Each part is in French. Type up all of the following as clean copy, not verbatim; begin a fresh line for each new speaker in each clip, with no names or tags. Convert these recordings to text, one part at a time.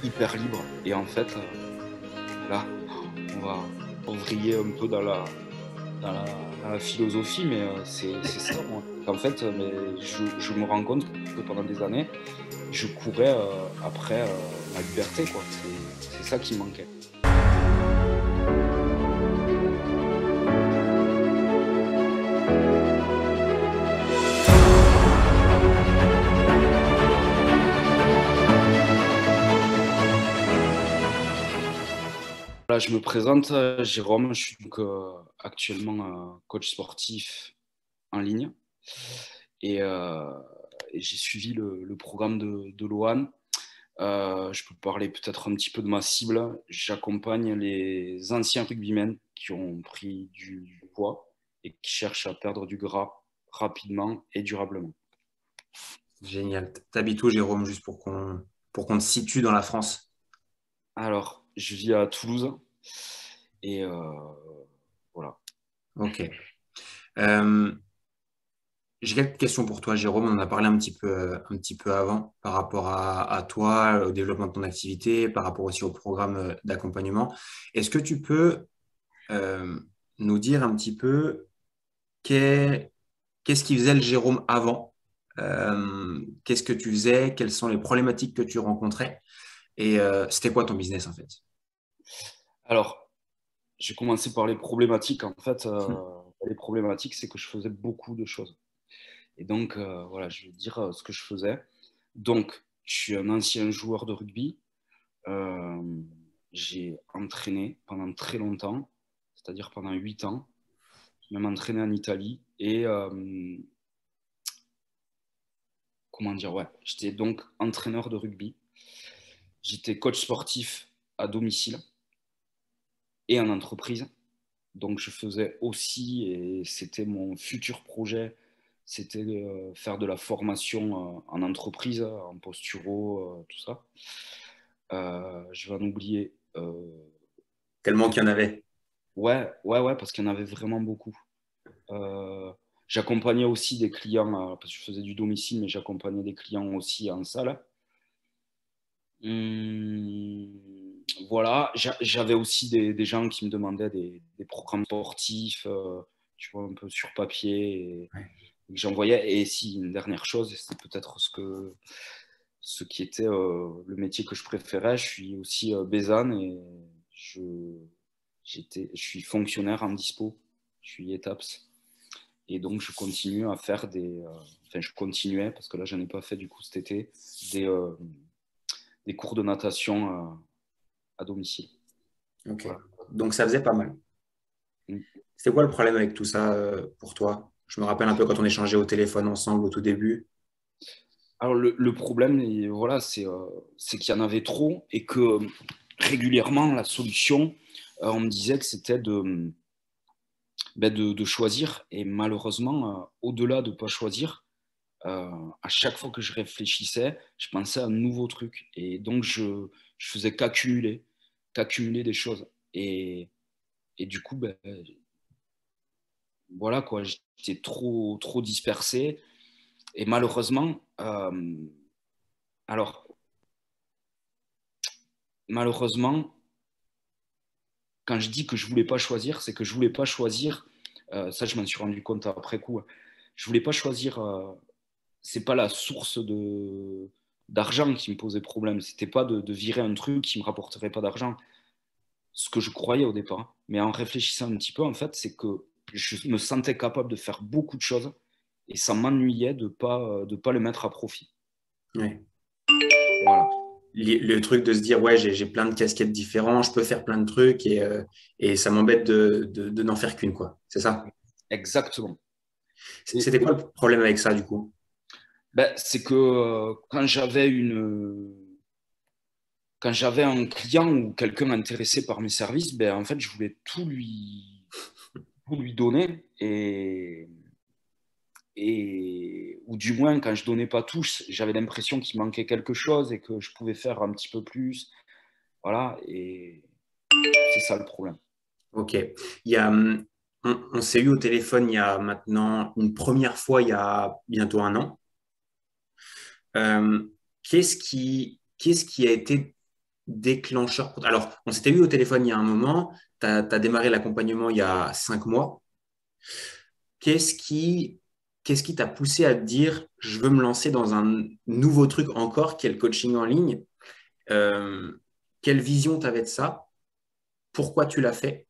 hyper libre. Et en fait, là, on va vriller un peu dans la, dans la philosophie, mais c'est ça, moi. En fait, mais je me rends compte que pendant des années, je courais après ma liberté, quoi. C'est ça qui me manquait. Voilà, je me présente, Jérôme, je suis donc, actuellement coach sportif en ligne et, euh, et j'ai suivi le programme de Loan. Je peux parler peut-être un petit peu de ma cible. J'accompagne les anciens rugbymen qui ont pris du poids et qui cherchent à perdre du gras rapidement et durablement.
Génial. T'habites où, Jérôme, juste pour qu'on te situe dans la France?
Alors, je vis à Toulouse et voilà.
Ok. Euh, j'ai quelques questions pour toi, Jérôme. On en a parlé un petit peu avant par rapport à toi, au développement de ton activité, par rapport aussi au programme d'accompagnement. Est-ce que tu peux euh, nous dire un petit peu qu'est- qu'est-ce qui faisait le Jérôme avant? Qu'est-ce que tu faisais? Quelles sont les problématiques que tu rencontrais? Et c'était quoi ton business en fait?
Alors, j'ai commencé par les problématiques. En fait, les problématiques, c'est que je faisais beaucoup de choses. Et donc, voilà, je vais dire ce que je faisais. Donc, je suis un ancien joueur de rugby. Euh, j'ai entraîné pendant très longtemps, c'est-à-dire pendant 8 ans. J'ai même entraîné en Italie. Et comment dire, ouais, j'étais donc entraîneur de rugby. J'étais coach sportif à domicile et en entreprise. Donc, je faisais aussi, et c'était mon futur projet, c'était de faire de la formation en entreprise, en posturo, tout ça. Je vais en oublier.
Tellement qu'il y en avait.
Ouais, ouais, ouais, parce qu'il y en avait vraiment beaucoup. Euh, J'accompagnais aussi des clients, parce que je faisais du domicile, mais j'accompagnais des clients aussi en salle. Hum, voilà, j'avais aussi des gens qui me demandaient des programmes sportifs, tu vois, un peu sur papier, et que j'envoyais. Et si, une dernière chose, et c'est peut-être ce qui était le métier que je préférais, je suis aussi Bézanne et je, je suis fonctionnaire en dispo, je suis ETAPS. Et donc, je continue à faire enfin, je continuais, parce que là, je n'en ai pas fait du coup cet été, des, euh, des cours de natation à domicile.
Ok.
Voilà.
Donc ça faisait pas mal.
Mm.
C'était quoi le problème avec tout ça pour toi? Je me rappelle un peu quand on échangeait au téléphone ensemble au tout début.
Alors, le problème, et voilà, c'est qu'il y en avait trop et que régulièrement, la solution, on me disait que c'était de choisir. Et malheureusement, au-delà de ne pas choisir, à chaque fois que je réfléchissais, je pensais à un nouveau truc. Et donc, je faisais qu'accumuler des choses. Et du coup, ben, voilà quoi, j'étais trop dispersé. Et malheureusement, alors, malheureusement, quand je dis que je voulais pas choisir, c'est que je voulais pas choisir, ça je m'en suis rendu compte après coup, hein. Je voulais pas choisir, c'est pas la source d'argent qui me posait problème, c'était pas de virer un truc qui me rapporterait pas d'argent, ce que je croyais au départ. Mais en réfléchissant un petit peu, en fait, c'est que je me sentais capable de faire beaucoup de choses et ça m'ennuyait de pas le mettre à profit.
Ouais.
Voilà,
Le truc de se dire, ouais, j'ai plein de casquettes différentes, je peux faire plein de trucs et ça m'embête de n'en faire qu'une, quoi. C'est ça?
exactement. Et,
C'était quoi le problème avec ça, du coup?
ben, c'est que quand j'avais un client ou quelqu'un intéressé par mes services, ben, en fait, je voulais tout lui donner ou du moins, quand je donnais pas tout, j'avais l'impression qu'il manquait quelque chose et que je pouvais faire un petit peu plus. Voilà, et c'est ça le problème.
Ok. Il y a, on s'est eu au téléphone il y a maintenant une première fois il y a bientôt un an. Euh, qu'est-ce qui a été déclencheur Alors, on s'était vu au téléphone il y a un moment, tu as démarré l'accompagnement il y a 5 mois. Qu'est-ce qui qu'est-ce qui t'a poussé à te dire, je veux me lancer dans un nouveau truc encore, qui est le coaching en ligne? Euh, Quelle vision tu avais de ça? Pourquoi tu l'as fait?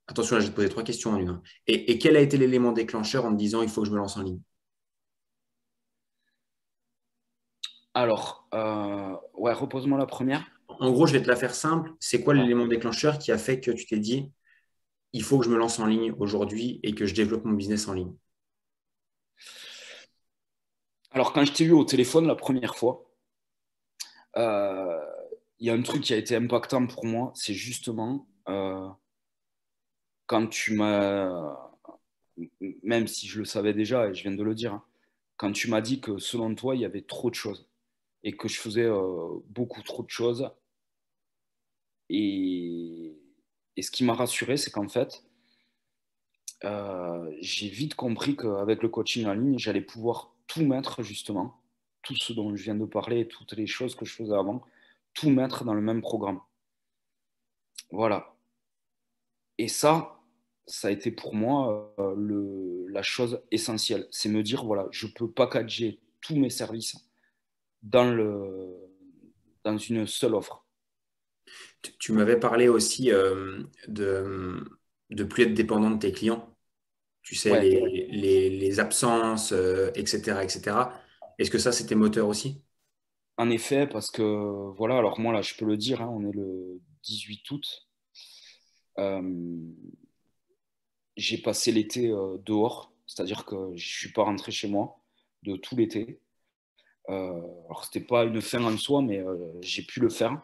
Attention, là, je vais te poser 3 questions en une, hein. Et quel a été l'élément déclencheur en te disant, il faut que je me lance en ligne?
Alors, ouais, repose-moi la première.
En gros, je vais te la faire simple. C'est quoi
Ouais.
l'élément déclencheur qui a fait que tu t'es dit, il faut que je me lance en ligne aujourd'hui et que je développe mon business en ligne?
Alors, quand je t'ai eu au téléphone la première fois, euh, il y a un truc qui a été impactant pour moi, c'est justement quand tu m'as, même si je le savais déjà et je viens de le dire, hein, quand tu m'as dit que selon toi, il y avait trop de choses et que je faisais beaucoup trop de choses. Et, et ce qui m'a rassuré, c'est qu'en fait, j'ai vite compris qu'avec le coaching en ligne, j'allais pouvoir tout mettre justement, tout ce dont je viens de parler, toutes les choses que je faisais avant, tout mettre dans le même programme. Voilà. Et ça a été pour moi la chose essentielle. C'est me dire, voilà, je ne peux packager tous mes services dans, dans une seule offre.
Tu m'avais parlé aussi de plus être dépendant de tes clients. Tu sais,
Ouais,
les absences, etc., etc. Est-ce que ça, c'était moteur aussi?
en effet, parce que, voilà, alors moi, là, je peux le dire, hein, on est le 18 août. Euh, j'ai passé l'été dehors, c'est-à-dire que je ne suis pas rentré chez moi de tout l'été. Alors, ce n'était pas une fin en soi, mais j'ai pu le faire.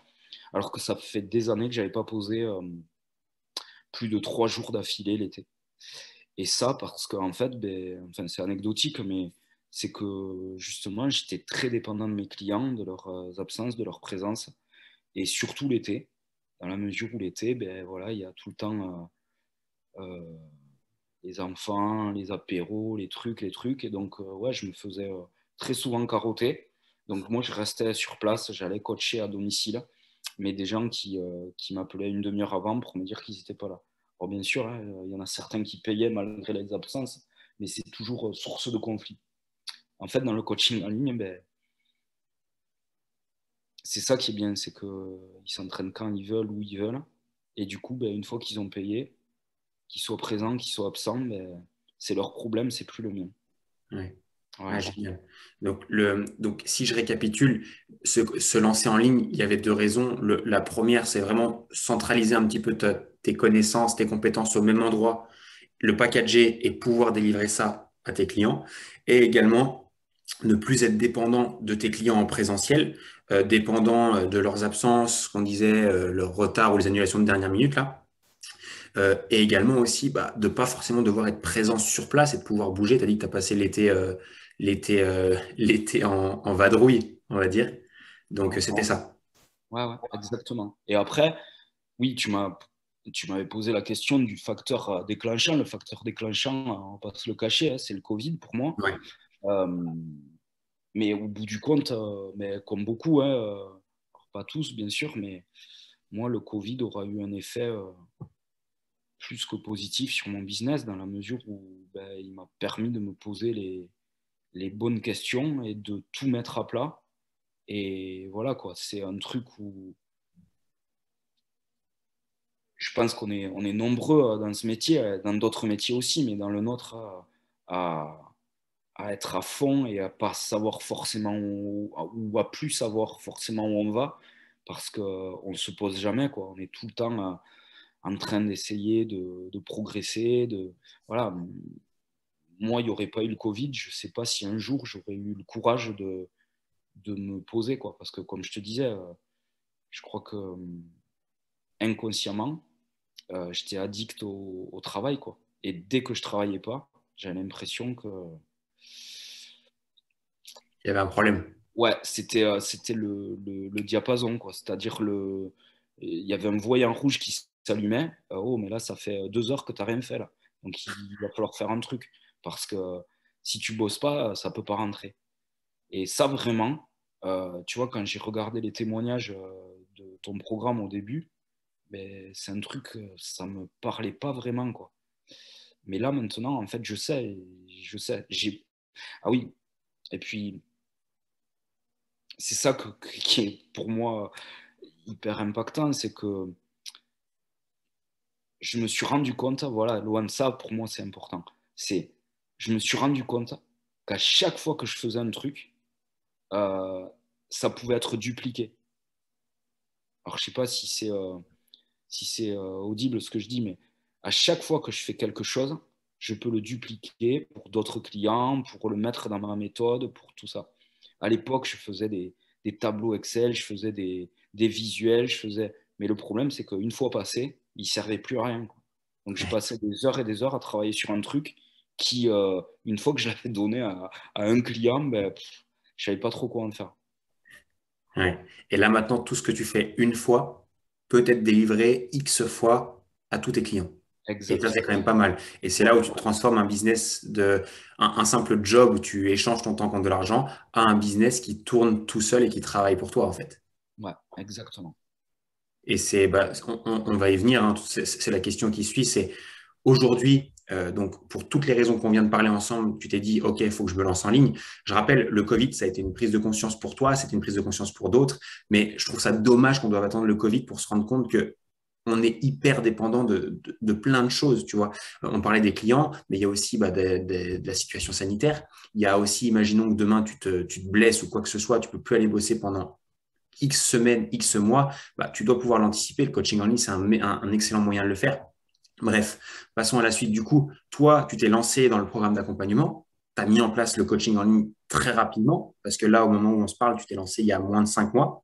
Alors que ça fait des années que je n'avais pas posé plus de 3 jours d'affilée l'été. Et ça, parce qu'en fait, ben, enfin, c'est anecdotique, mais c'est que justement, j'étais très dépendant de mes clients, de leurs absences, de leur présence, et surtout l'été, dans la mesure où l'été, ben, voilà, il y a tout le temps les enfants, les apéros, les trucs, et donc ouais, je me faisais très souvent carotter. Donc moi, je restais sur place, j'allais coacher à domicile, mais des gens qui m'appelaient une demi-heure avant pour me dire qu'ils n'étaient pas là. Alors bien sûr, hein, il y en a certains qui payaient malgré les absences, mais c'est toujours source de conflit. En fait, dans le coaching en ligne, ben, c'est ça qui est bien, c'est qu'ils s'entraînent quand ils veulent, où ils veulent. Et du coup, ben, une fois qu'ils ont payé, qu'ils soient présents, qu'ils soient absents, ben, c'est leur problème, c'est plus le mien.
Ouais. Ah,
Voilà.
génial. Donc, si je récapitule, se lancer en ligne, il y avait 2 raisons. La première, c'est vraiment centraliser un petit peu tes connaissances, tes compétences au même endroit, le packager et pouvoir délivrer ça à tes clients. Et également, ne plus être dépendant de tes clients en présentiel, dépendant de leurs absences, ce qu'on disait, leur retard ou les annulations de dernière minute, là. Et également aussi de ne pas forcément devoir être présent sur place et de pouvoir bouger. Tu as dit que tu as passé l'été en vadrouille, on va dire. Donc, c'était ça.
Ouais, ouais, exactement. Et après, oui, tu m'avais posé la question du facteur déclenchant. Le facteur déclenchant, on va pas se le cacher, hein, c'est le Covid pour moi.
Ouais.
Euh, mais au bout du compte, mais comme beaucoup, hein, alors pas tous bien sûr, mais moi, le Covid aura eu un effet plus que positif sur mon business dans la mesure où ben, il m'a permis de me poser les bonnes questions et de tout mettre à plat. Et voilà quoi, c'est un truc où je pense on est nombreux dans ce métier, dans d'autres métiers aussi, mais dans le nôtre, à, à être à fond et à pas savoir forcément ou à plus savoir forcément où on va, parce qu'on ne se pose jamais, quoi. On est tout le temps en train d'essayer de progresser. Voilà. Moi, il n'y aurait pas eu le Covid, je ne sais pas si un jour j'aurais eu le courage de me poser, quoi. Parce que comme je te disais, je crois que inconsciemment, j'étais addict au travail, quoi. Et dès que je travaillais pas, j'avais l'impression que
Il y avait un problème.
ouais, c'était le diapason, quoi. C'est-à-dire il y avait un voyant rouge qui s'allumait. Oh, mais là, ça fait 2 heures que tu n'as rien fait là. Donc il va falloir faire un truc parce que si tu bosses pas, ça peut pas rentrer. Et ça vraiment, tu vois, quand j'ai regardé les témoignages de ton programme au début, ben, c'est un truc, ça me parlait pas vraiment, quoi. Mais là, maintenant, en fait, je sais. Ah oui, et puis, c'est ça qui est pour moi hyper impactant, c'est que je me suis rendu compte, voilà, loin de ça, pour moi, c'est important. Je me suis rendu compte qu'à chaque fois que je faisais un truc, euh, ça pouvait être dupliqué. Alors, je sais pas si c'est audible ce que je dis, mais à chaque fois que je fais quelque chose, je peux le dupliquer pour d'autres clients, pour le mettre dans ma méthode, pour tout ça. À l'époque, je faisais des tableaux Excel, je faisais des visuels, mais le problème, c'est qu'une fois passé, ils ne servaient plus à rien, quoi. Donc, je passais des heures et des heures à travailler sur un truc qui, une fois que je l'avais donné à un client, ben, je ne savais pas trop quoi en faire.
Ouais. Et là, maintenant, tout ce que tu fais une fois peut être délivré X fois à tous tes clients. Et ça, c'est
Exactement.
quand même pas mal. Et c'est là où tu transformes un business un simple job où tu échanges ton temps contre de l'argent à un business qui tourne tout seul et qui travaille pour toi, en fait.
Ouais, exactement.
Et on va y venir, hein. C'est la question qui suit. C'est aujourd'hui, donc pour toutes les raisons qu'on vient de parler ensemble, tu t'es dit, OK, il faut que je me lance en ligne. Je rappelle, le Covid, ça a été une prise de conscience pour toi, c'était une prise de conscience pour d'autres, mais je trouve ça dommage qu'on doive attendre le Covid pour se rendre compte que on est hyper dépendant de plein de choses, tu vois. On parlait des clients, mais il y a aussi de la situation sanitaire. Il y a aussi, imaginons que demain tu te blesses ou quoi que ce soit, tu peux plus aller bosser pendant X semaines, X mois, bah, tu dois pouvoir l'anticiper. Le coaching en ligne, c'est un excellent moyen de le faire. Bref, passons à la suite. Du coup, toi, tu t'es lancé dans le programme d'accompagnement. Tu as mis en place le coaching en ligne très rapidement, parce que là, au moment où on se parle, tu t'es lancé il y a moins de 5 mois.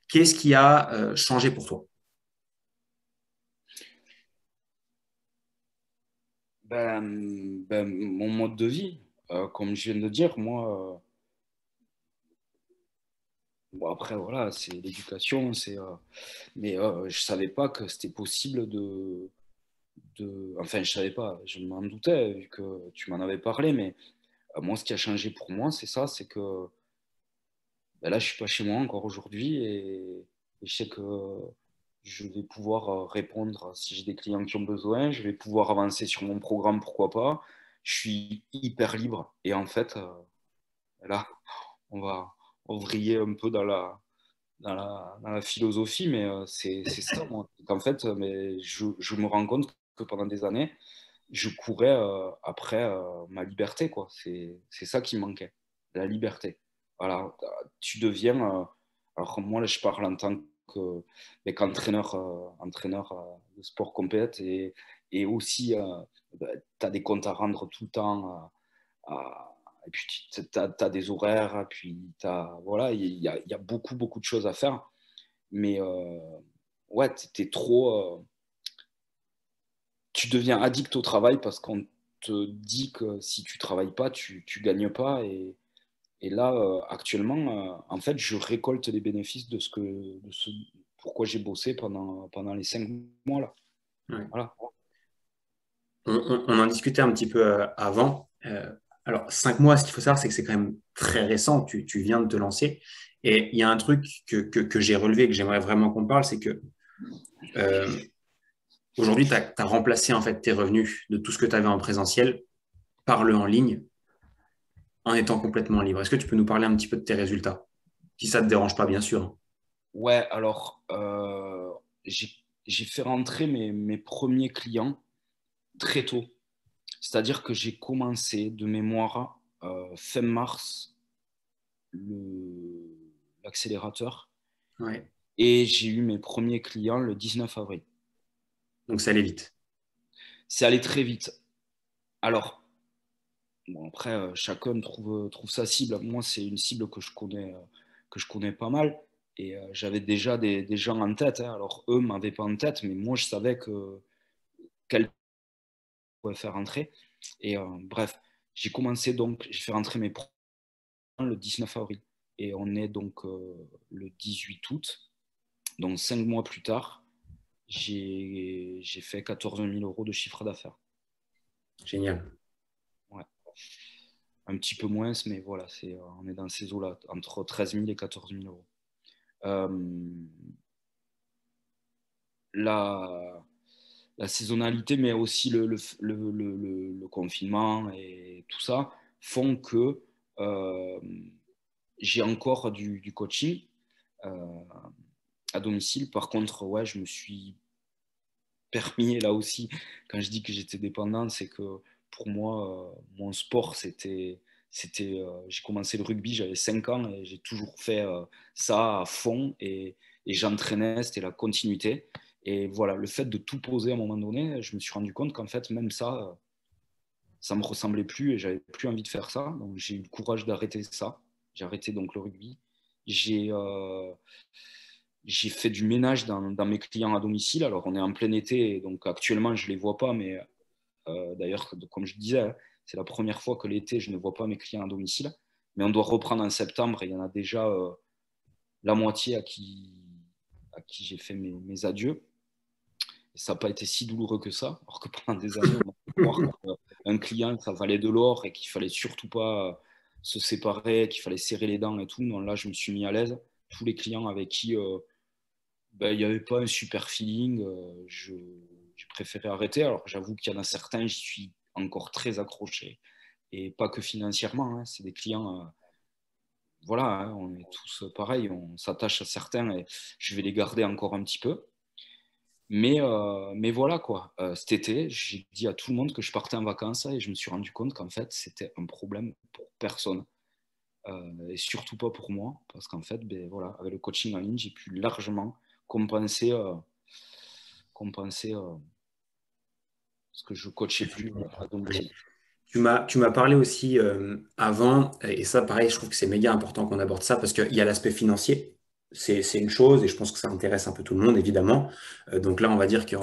Qu'est-ce qui a changé pour toi?
Mon mode de vie, comme je viens de dire, moi, bon après voilà, c'est l'éducation, mais je savais pas que c'était possible enfin je savais pas, je m'en doutais vu que tu m'en avais parlé, mais moi ce qui a changé pour moi, c'est ça, c'est que ben là je suis pas chez moi encore aujourd'hui et je sais que je vais pouvoir répondre si j'ai des clients qui ont besoin, je vais pouvoir avancer sur mon programme, pourquoi pas. Je suis hyper libre et en fait, là, on va on vriller un peu dans la philosophie, mais c'est ça, moi. En fait, mais je me rends compte que pendant des années, je courais après ma liberté, quoi. C'est ça qui me manquait, la liberté. Voilà, tu deviens. Alors, moi, là, je parle en tant qu'entraîneur entraîneur, de sport compète et aussi, tu as des comptes à rendre tout le temps. Et puis, tu as des horaires, puis voilà, il y a beaucoup, beaucoup de choses à faire. Mais ouais, tu deviens addict au travail parce qu'on te dit que si tu travailles pas, tu gagnes pas. Et là, actuellement, en fait, je récolte les bénéfices de ce pourquoi j'ai bossé pendant les 5 mois là.
Ouais.
Voilà.
On en discutait un petit peu avant. Alors, 5 mois, ce qu'il faut savoir, c'est que c'est quand même très récent. Tu viens de te lancer. Et il y a un truc que j'ai relevé, que j'aimerais vraiment qu'on parle, c'est que euh, aujourd'hui, tu as remplacé en fait tes revenus de tout ce que tu avais en présentiel par le en ligne en étant complètement libre. Est-ce que tu peux nous parler un petit peu de tes résultats? Si ça ne te dérange pas, bien sûr, hein.
Ouais, alors, j'ai j'ai fait rentrer mes premiers clients très tôt. C'est-à-dire que j'ai commencé de mémoire fin mars l'accélérateur
Ouais.
et j'ai eu mes premiers clients le 19 avril.
Donc, ça allait vite.
C'est allé très vite. Alors, bon, après, chacun trouve sa cible. Moi, c'est une cible que je connais pas mal. Et j'avais déjà des gens en tête, hein. Alors, eux ne m'avaient pas en tête, mais moi, je savais quel pouvait faire rentrer. Et bref, j'ai fait rentrer mes premiers le 19 avril. Et on est donc le 18 août. Donc, 5 mois plus tard, j'ai fait 14 000 euros de chiffre d'affaires.
Génial.
Ouais. Un petit peu moins, mais voilà, on est dans ces eaux-là, entre 13 000 et 14 000 euros. Euh, la, la saisonnalité, mais aussi le confinement et tout ça font que euh, j'ai encore du coaching euh, à domicile. Par contre, ouais, je me suis permis, et là aussi, quand je dis que j'étais dépendant, c'est que pour moi, mon sport, j'ai commencé le rugby, j'avais 5 ans et j'ai toujours fait ça à fond et j'entraînais, c'était la continuité. Et voilà, le fait de tout poser à un moment donné, je me suis rendu compte qu'en fait, même ça me ressemblait plus et j'avais plus envie de faire ça. Donc j'ai eu le courage d'arrêter ça. J'ai arrêté donc le rugby. J'ai euh, j'ai fait du ménage dans mes clients à domicile. Alors, on est en plein été, donc actuellement, je ne les vois pas. Mais d'ailleurs, comme je disais, hein, c'est la première fois que l'été, je ne vois pas mes clients à domicile. Mais on doit reprendre en septembre et il y en a déjà la moitié à qui j'ai fait mes adieux. Et ça n'a pas été si douloureux que ça. Alors que pendant des années, on a pu croire qu'un client, ça valait de l'or et qu'il fallait surtout pas se séparer, qu'il fallait serrer les dents et tout. Non, là, je me suis mis à l'aise. Tous les clients avec qui ben, il n'y avait pas un super feeling. J'ai préféré arrêter. Alors, j'avoue qu'il y en a certains, j'y suis encore très accroché. Et pas que financièrement. Hein. C'est des clients, voilà, hein, on est tous pareils. On s'attache à certains et je vais les garder encore un petit peu. Mais voilà quoi. Cet été, j'ai dit à tout le monde que je partais en vacances et je me suis rendu compte qu'en fait, c'était un problème pour personne. Et surtout pas pour moi. Parce qu'en fait, ben, voilà, avec le coaching en ligne, j'ai pu largement compenser. Parce que je coachais plus à domicile.
Tu m'as parlé aussi avant, et ça pareil, je trouve que c'est méga important qu'on aborde ça parce qu'il y a l'aspect financier, c'est une chose, et je pense que ça intéresse un peu tout le monde, évidemment. Donc là, on va dire que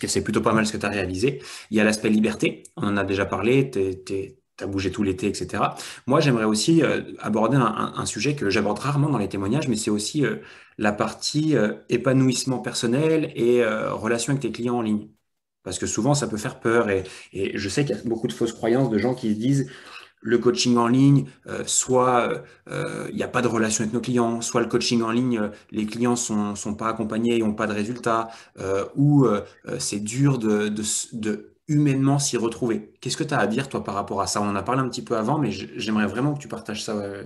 c'est plutôt pas mal ce que tu as réalisé. Il y a l'aspect liberté, on en a déjà parlé, tu as bougé tout l'été, etc. Moi, j'aimerais aussi aborder un sujet que j'aborde rarement dans les témoignages, mais c'est aussi la partie épanouissement personnel et relation avec tes clients en ligne. Parce que souvent, ça peut faire peur. Et je sais qu'il y a beaucoup de fausses croyances de gens qui se disent le coaching en ligne, soit il n'y a pas de relation avec nos clients, soit le coaching en ligne, les clients sont pas accompagnés et n'ont pas de résultats, ou c'est dur de humainement s'y retrouver. Qu'est-ce que tu as à dire, toi, par rapport à ça? On en a parlé un petit peu avant, mais j'aimerais vraiment que tu partages ça.
Ouais,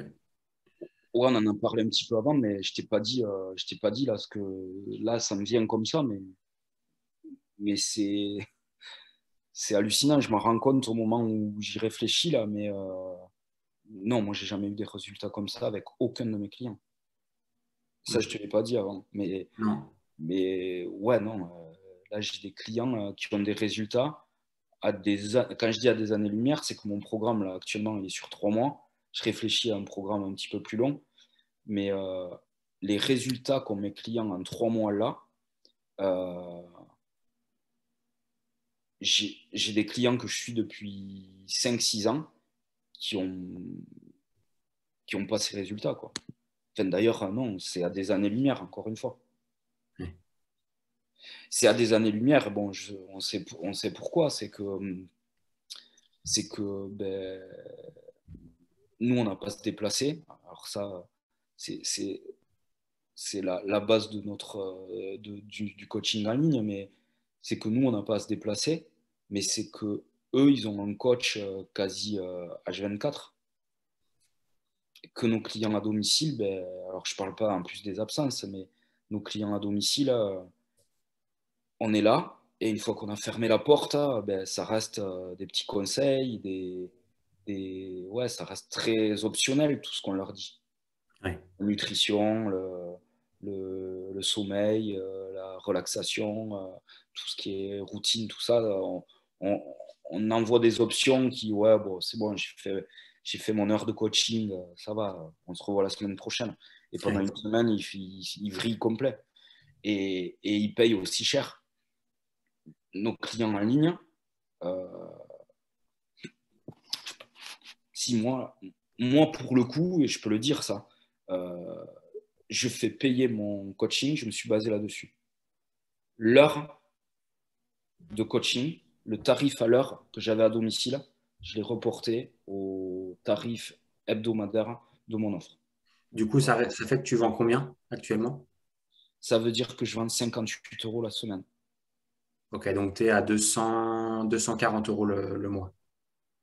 on en a parlé un petit peu avant, mais je t'ai pas dit là, ce que là, ça me vient comme ça, mais c'est hallucinant. Je m'en rends compte au moment où j'y réfléchis là, mais non, moi, j'ai jamais eu des résultats comme ça avec aucun de mes clients. Ça, je te l'ai pas dit avant,
Non.
mais ouais, non. Là, j'ai des clients qui ont des résultats quand je dis à des années-lumière, c'est que mon programme, là, actuellement, il est sur 3 mois. Je réfléchis à un programme un petit peu plus long, mais les résultats qu'ont mes clients en 3 mois là, euh, j'ai des clients que je suis depuis 5 6 ans qui ont pas ces résultats, quoi. Enfin, d'ailleurs, non, c'est à des années-lumière, encore une fois.
Ouais.
C'est à des années-lumière. Bon, on sait pourquoi. C'est que ben, nous, on n'a pas à se déplacer. Alors ça, c'est la base de du coaching en ligne, mais c'est que nous, on n'a pas à se déplacer, mais c'est que eux, ils ont un coach quasi H24, que nos clients à domicile, ben, alors je ne parle pas en plus des absences, mais nos clients à domicile, on est là, et une fois qu'on a fermé la porte, ben, ça reste des petits conseils, ouais, ça reste très optionnel tout ce qu'on leur dit.
Ouais.
La nutrition, le sommeil, la relaxation, tout ce qui est routine, tout ça, on, on envoie des options qui, ouais, bon, c'est bon, j'ai fait mon heure de coaching, ça va, on se revoit la semaine prochaine. Et pendant
Ouais.
une semaine, il vrille complet. Et il paye aussi cher. Nos clients en ligne, euh, si moi, pour le coup, et je peux le dire ça, euh, je fais payer mon coaching, je me suis basé là-dessus. L'heure de coaching, le tarif à l'heure que j'avais à domicile, je l'ai reporté au tarif hebdomadaire de mon offre.
Du coup, ça fait que tu vends combien actuellement?
Ça veut dire que je vends 58 € la semaine.
Ok, donc tu es à 240 € le mois.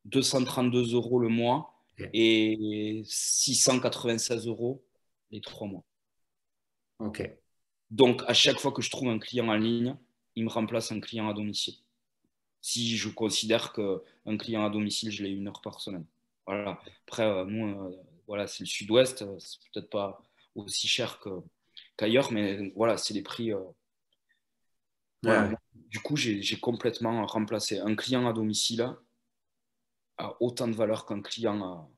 232 € le mois
Ok.
et 696 € les 3 mois.
Ok.
Donc, à chaque fois que je trouve un client en ligne, il me remplace un client à domicile. Si je considère qu'un client à domicile, je l'ai 1 heure par semaine. Voilà. Après, nous, voilà, c'est le sud-ouest, c'est peut-être pas aussi cher qu'ailleurs, mais voilà, c'est les prix.
Ouais,
Voilà.
ouais.
Moi, du coup, j'ai complètement remplacé un client à domicile a autant de valeur qu'un client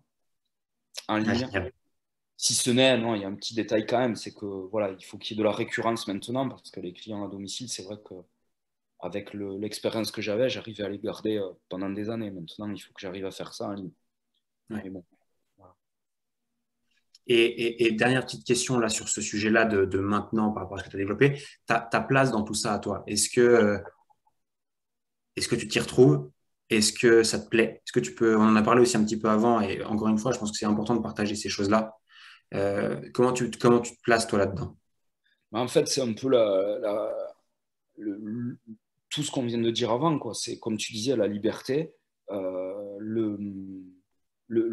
en
Ouais,
ligne.
génial.
Si ce n'est, non, il y a un petit détail quand même, c'est que voilà, il faut qu'il y ait de la récurrence maintenant, parce que les clients à domicile, c'est vrai que avec l'expérience que j'avais, j'arrivais à les garder pendant des années. Maintenant, il faut que j'arrive à faire ça en ligne.
Ouais.
Mais bon, voilà.
Et dernière petite question là sur ce sujet-là de maintenant par rapport à ce que tu as développé, ta place dans tout ça à toi, est-ce que tu t'y retrouves? Est-ce que ça te plaît? Est-ce que tu peux, on en a parlé aussi un petit peu avant, et encore une fois, je pense que c'est important de partager ces choses-là. Comment tu te places toi là-dedans?
Mais en fait, c'est un peu le- tout ce qu'on vient de dire avant, quoi. C'est comme tu disais, la liberté, le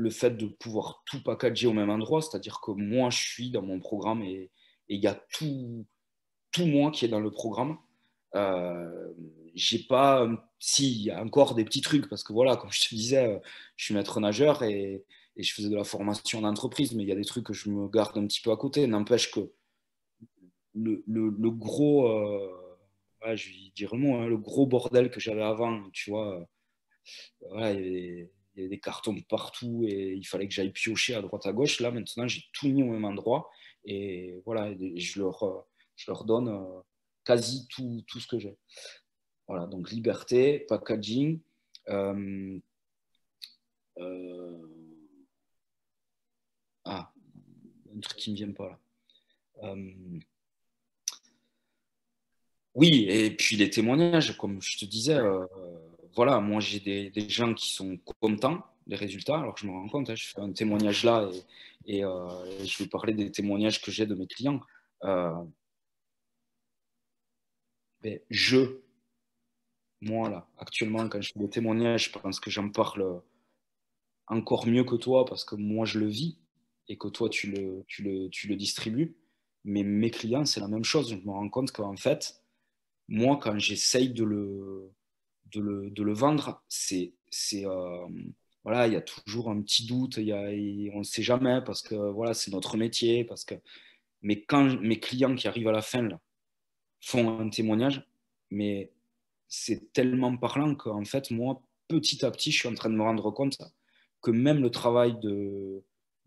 fait de pouvoir tout packager au même endroit, c'est-à-dire que moi, je suis dans mon programme et il y a tout moi qui est dans le programme. Euh, j'ai pas, si, il y a encore des petits trucs, parce que voilà, comme je te disais, je suis maître nageur et je faisais de la formation d'entreprise, mais il y a des trucs que je me garde un petit peu à côté. N'empêche que le gros, ouais, je vais dire le mot, hein, le gros bordel que j'avais avant, tu vois, voilà, il y avait des cartons partout et il fallait que j'aille piocher à droite à gauche. Là, maintenant, j'ai tout mis au même endroit et voilà, et je leur donne quasi tout ce que j'ai. Voilà, donc liberté, packaging, euh, euh, ah, un truc qui ne me vient pas là. Oui, et puis les témoignages, comme je te disais, voilà, moi j'ai des gens qui sont contents des résultats. Alors je me rends compte, hein, je fais un témoignage là et je vais parler des témoignages que j'ai de mes clients. Euh, mais moi là, actuellement, quand je fais des témoignages, je pense que j'en parle encore mieux que toi parce que moi je le vis et que toi tu le distribues. Mais mes clients, c'est la même chose. Je me rends compte qu'en fait, moi, quand j'essaye de le vendre, voilà, il y a toujours un petit doute, on ne sait jamais parce que voilà, c'est notre métier. Mais quand mes clients qui arrivent à la fin là, font un témoignage, mais c'est tellement parlant qu'en fait, moi, petit à petit, je suis en train de me rendre compte que même le travail de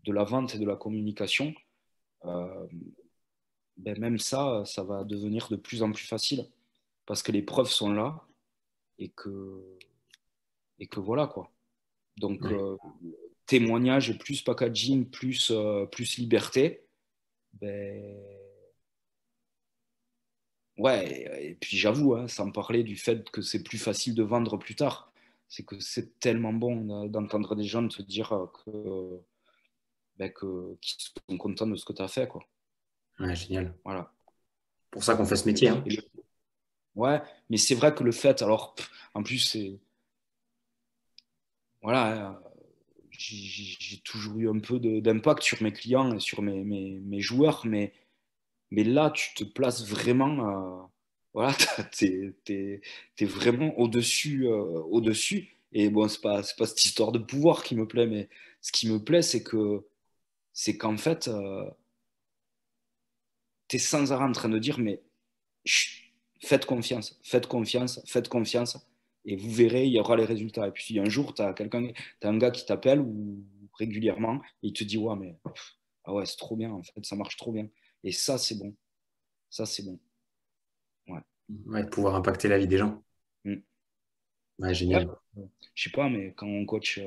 la vente et de la communication, euh, ben même ça va devenir de plus en plus facile parce que les preuves sont là et que, et que voilà quoi. Donc,
Ouais.
témoignage plus packaging plus liberté, ben, ouais, et puis j'avoue, hein, sans parler du fait que c'est plus facile de vendre plus tard, c'est que c'est tellement bon d'entendre des gens te dire qu'ils sont contents de ce que tu as fait, quoi.
Ouais, génial.
Voilà.
Pour ça qu'on fait ce métier, hein.
Ouais, mais c'est vrai que le fait, alors, en plus, voilà, j'ai toujours eu un peu d'impact sur mes clients et sur mes joueurs, mais là, tu te places vraiment, voilà, t'es vraiment au-dessus. Et bon, c'est pas cette histoire de pouvoir qui me plaît, mais ce qui me plaît, c'est qu'en fait, tu es sans arrêt en train de dire, mais chut, faites confiance, faites confiance, faites confiance, et vous verrez, il y aura les résultats. Et puis un jour, t'as un gars qui t'appelle ou régulièrement, et il te dit, ouais, mais ah ouais, c'est trop bien, en fait, ça marche trop bien. Et ça, c'est bon. Ça, c'est bon. Ouais.
Ouais, de pouvoir impacter la vie des gens.
Mm.
Ouais,
Ouais.
génial.
Je sais pas, mais quand on coach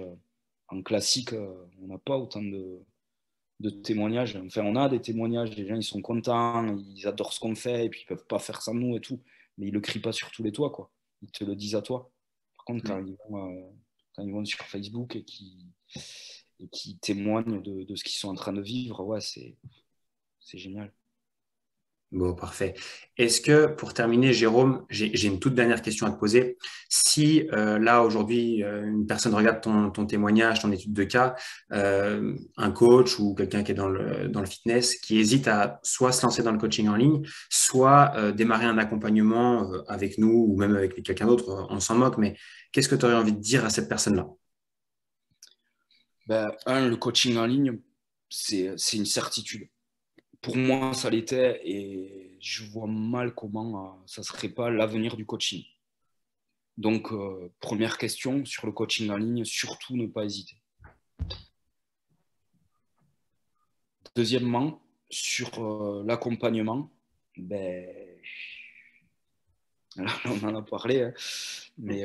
en classique, on n'a pas autant de témoignages. Enfin, on a des témoignages, les gens ils sont contents, ils adorent ce qu'on fait, et puis ils peuvent pas faire sans nous et tout. Mais ils le crient pas sur tous les toits, quoi. Ils te le disent à toi. Par contre,
Ouais.
quand ils vont sur Facebook et qui témoignent de ce qu'ils sont en train de vivre, ouais, c'est génial.
Bon, parfait. Est-ce que, pour terminer, Jérôme, j'ai une toute dernière question à te poser. Si là, aujourd'hui, une personne regarde ton témoignage, ton étude de cas, un coach ou quelqu'un qui est dans le fitness, qui hésite à soit se lancer dans le coaching en ligne, soit démarrer un accompagnement avec nous ou même avec quelqu'un d'autre, on s'en moque, mais qu'est-ce que tu aurais envie de dire à cette personne-là?
Ben, le coaching en ligne, c'est une certitude. Pour moi, ça l'était et je vois mal comment ça ne serait pas l'avenir du coaching. Donc, première question sur le coaching en ligne, surtout ne pas hésiter. Deuxièmement, sur l'accompagnement, ben, là, on en a parlé, hein, mais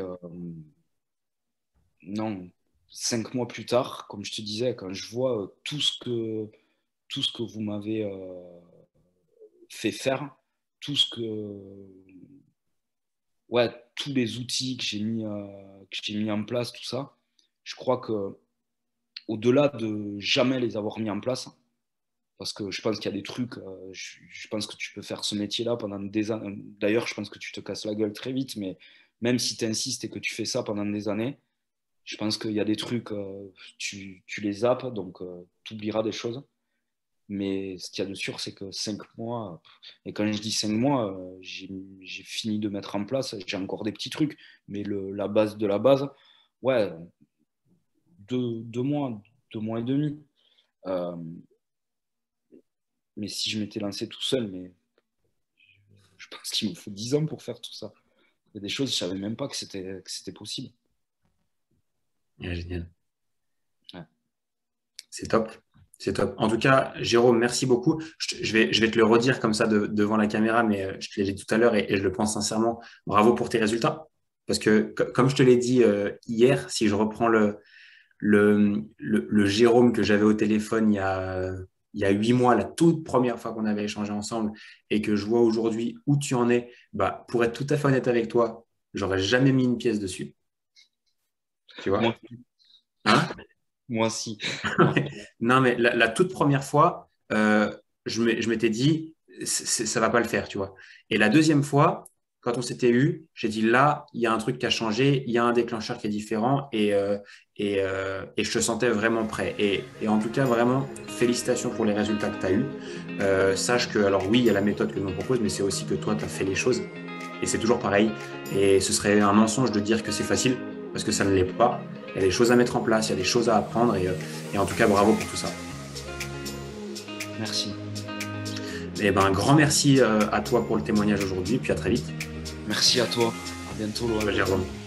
non, 5 mois plus tard, comme je te disais, quand je vois tout ce que vous m'avez fait faire, tout ce que, ouais, tous les outils que j'ai mis en place, tout ça, je crois que au-delà de jamais les avoir mis en place, parce que je pense qu'il y a des trucs, je pense que tu peux faire ce métier-là pendant des années. D'ailleurs, je pense que tu te casses la gueule très vite, mais même si tu insistes et que tu fais ça pendant des années, je pense qu'il y a des trucs, tu les zappes, donc tu oublieras des choses. Mais ce qu'il y a de sûr, c'est que 5 mois, et quand je dis 5 mois, j'ai fini de mettre en place, j'ai encore des petits trucs, mais la base de la base, ouais, 2 mois, 2 mois et demi. Euh, mais si je m'étais lancé tout seul, mais je pense qu'il me faut 10 ans pour faire tout ça. Il y a des choses, je ne savais même pas que c'était possible.
Ouais, génial.
Ouais.
C'est top. C'est top. En tout cas, Jérôme, merci beaucoup. Je vais te le redire comme ça devant la caméra, mais je te l'ai dit tout à l'heure et je le pense sincèrement. Bravo pour tes résultats. Parce que, comme je te l'ai dit hier, si je reprends le Jérôme que j'avais au téléphone il y a 8 mois, la toute première fois qu'on avait échangé ensemble, et que je vois aujourd'hui où tu en es, bah, pour être tout à fait honnête avec toi, j'aurais jamais mis une pièce dessus. Tu vois?
Moi,
Hein?
moi aussi.
Non, mais la toute première fois, je m'étais dit, ça va pas le faire, tu vois. Et la deuxième fois, quand on s'était eu, j'ai dit là, il y a un truc qui a changé, il y a un déclencheur qui est différent et je te sentais vraiment prêt. Et en tout cas, vraiment, félicitations pour les résultats que tu as eus. Sache que, alors oui, il y a la méthode que nous propose, mais c'est aussi que toi, tu as fait les choses. Et c'est toujours pareil. Et ce serait un mensonge de dire que c'est facile, parce que ça ne l'est pas. Il y a des choses à mettre en place, il y a des choses à apprendre. Et en tout cas, bravo pour tout ça.
Merci.
Et ben, un grand merci à toi pour le témoignage aujourd'hui, puis à très vite.
Merci à toi. À bientôt, Laurent.
Jérôme.